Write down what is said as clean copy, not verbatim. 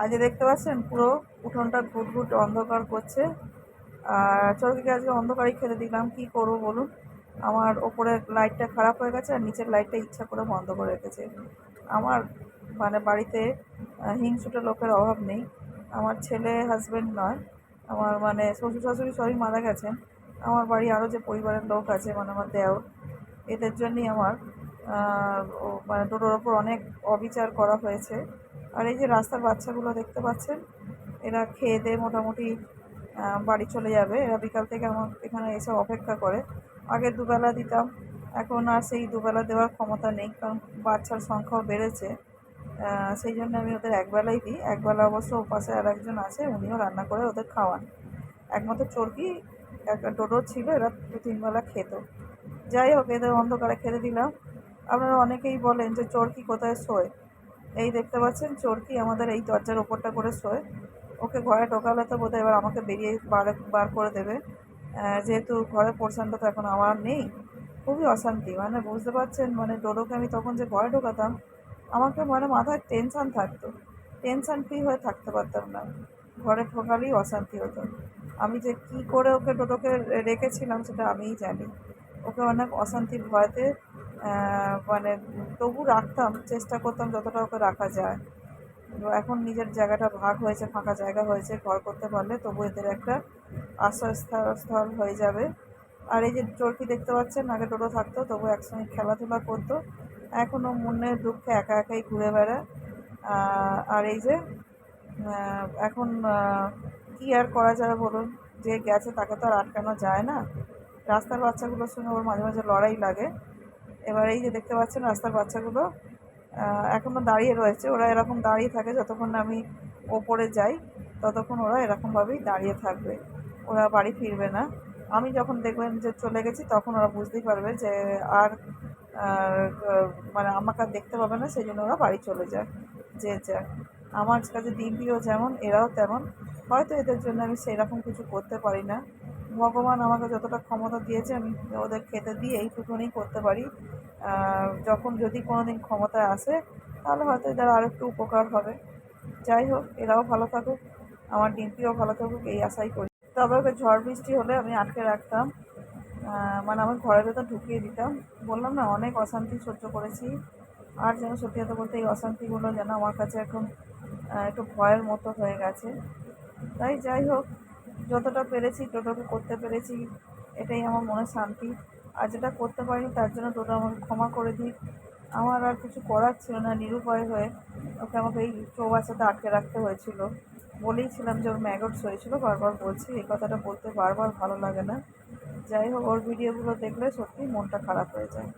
আজ দেখতে পাচ্ছেন পুরো উঠোনটা ঘুটঘুট অন্ধকার করছে। আর চরকিকে আজকে অন্ধকারই খেতে দিলাম, কি করবো বলুন। আমার ওপরের লাইটটা খারাপ হয়ে গেছে আর নিচের লাইটটা ইচ্ছা করে বন্ধ করে রেখেছে। আমার মানে বাড়িতে হিংসুটে লোকের অভাব নেই। আমার ছেলে হাজব্যান্ড নয়, আমার মানে শ্বশুর শাশুড়ি সবই মারা গেছেন। আমার বাড়ি আরও যে পরিবারের লোক আছে, মানে আমার দেওর, এদের জন্যই আমার মানে টোটোর ওপর অনেক অবিচার করা হয়েছে। আর এই যে রাস্তার বাচ্চাগুলো দেখতে পাচ্ছেন, এরা খেয়ে দিয়ে মোটামুটি বাড়ি চলে যাবে। এরা বিকাল থেকে আমার এখানে এসে অপেক্ষা করে। আগে দুবেলা দিতাম, এখন আর সেই দুবেলা দেওয়ার ক্ষমতা নেই, কারণ বাচ্চার সংখ্যাও বেড়েছে। সেই জন্য আমি ওদের একবেলাই দিই। একবেলা অবশ্য ওপাশে আর একজন আছে, উনিও রান্না করে ওদের খাওয়ান। একমাত্র চরকি একটা টোটো ছিল, এরা 2-3 বেলা খেত। যাই হোক, এদের অন্ধকারে খেতে দিলাম। আপনারা অনেকেই বলেন যে চরকি কোথায় শোয়। এই দেখতে পাচ্ছেন, চরকি আমাদের এই দরজার ওপরটা করে শোয়। ওকে ঘরে ঢোকালে তো বোধহয় এবার আমাকে বেরিয়ে বার করে দেবে। যেহেতু ঘরের পোর্শনটা তো এখন আমার নেই। খুবই অশান্তি, মানে বুঝতে পারছেন, মানে ডোডোকে আমি তখন যে ঘরে ঢোকাতাম, আমাকে মানে মাথায় টেনশান থাকতো। টেনশান ফ্রি হয়ে থাকতে পারতাম না, ঘরে ঢোকালেই অশান্তি হতো। আমি যে কী করে ওকে ডোডোকে রেখেছিলাম সেটা আমিই জানি। ওকে অনেক অশান্তির ভয়তে মানে তবু রাখতাম, চেষ্টা করতাম যতটা ওকে রাখা যায়। তো এখন নিজের জায়গাটা ভাগ হয়েছে, ফাঁকা জায়গা হয়েছে, ঘর করতে পারলে তবু এদের একটা আশ্রয়স্থল হয়ে যাবে। আর এই যে চরকি দেখতে পাচ্ছেন, আগে টোটো থাকতো তবু একসঙ্গে খেলাধুলা করতো, এখনও মনের দুঃখে একা একাই ঘুরে বেড়ায়। আর এই যে এখন কী আর করা যাবে বলুন, যে গেছে তাকে তো আর আটকানো যায় না। রাস্তার বাচ্চাগুলোর সঙ্গে ওর মাঝে মাঝে লড়াই লাগে। এবার এই যে দেখতে পাচ্ছেন রাস্তার বাচ্চাগুলো এখনও দাঁড়িয়ে রয়েছে। ওরা এরকম দাঁড়িয়ে থাকে যতক্ষণ না আমি ওপরে যাই, ততক্ষণ ওরা এরকমভাবেই দাঁড়িয়ে থাকবে, ওরা বাড়ি ফিরবে না। আমি যখন দেখবেন যে চলে গেছি, তখন ওরা বুঝতেই পারবে যে আর মানে আমাকে আর দেখতে পাবে না, সেই জন্য ওরা বাড়ি চলে যায়, যে যায়। আমার কাছে দিব্যিও যেমন, এরাও তেমন। হয়তো এদের জন্য আমি সেরকম কিছু করতে পারি না। ভগবান আমাকে যতটা ক্ষমতা দিয়েছে, আমি ওদের খেতে দিয়ে এইটুকুনি করতে পারি। যখন যদি কোনো দিন ক্ষমতায় আসে, তাহলে হয়তো এদের আরও একটু উপকার হবে। যাই হোক, এরাও ভালো থাকুক, আমার ডিম্পিও ভালো থাকুক, এই আশাই করি। তবে ওকে ঝড় বৃষ্টি হলে আমি আটকে রাখতাম, মানে আমার ঘরের ভেতর ঢুকিয়ে দিতাম। বললাম না, অনেক অশান্তি সহ্য করেছি। আর যেন সত্যি কথা বলতে এই অশান্তিগুলো যেন আমার কাছে এখন একটু ভয়ের মতো হয়ে গেছে। তাই যাই হোক, যতটা পেরেছি টোটোকে করতে পেরেছি, এটাই আমার মনে শান্তি। আর যেটা করতে পারিনি তার জন্য টোটো আমাকে ক্ষমা করে দিক। আমার আর কিছু করার ছিল না, নিরুপায় হয়ে ওকে আমাকে এই চৌবাচ্চাতে আটকে রাখতে হয়েছিল। বলেইছিলাম যে ওর ম্যাগটস হয়েছিল, বারবার বলছি, এই কথাটা বলতে বারবার ভালো লাগে না। যাই হোক, ওর ভিডিওগুলো দেখলে সত্যিই মনটা খারাপ হয়ে যায়।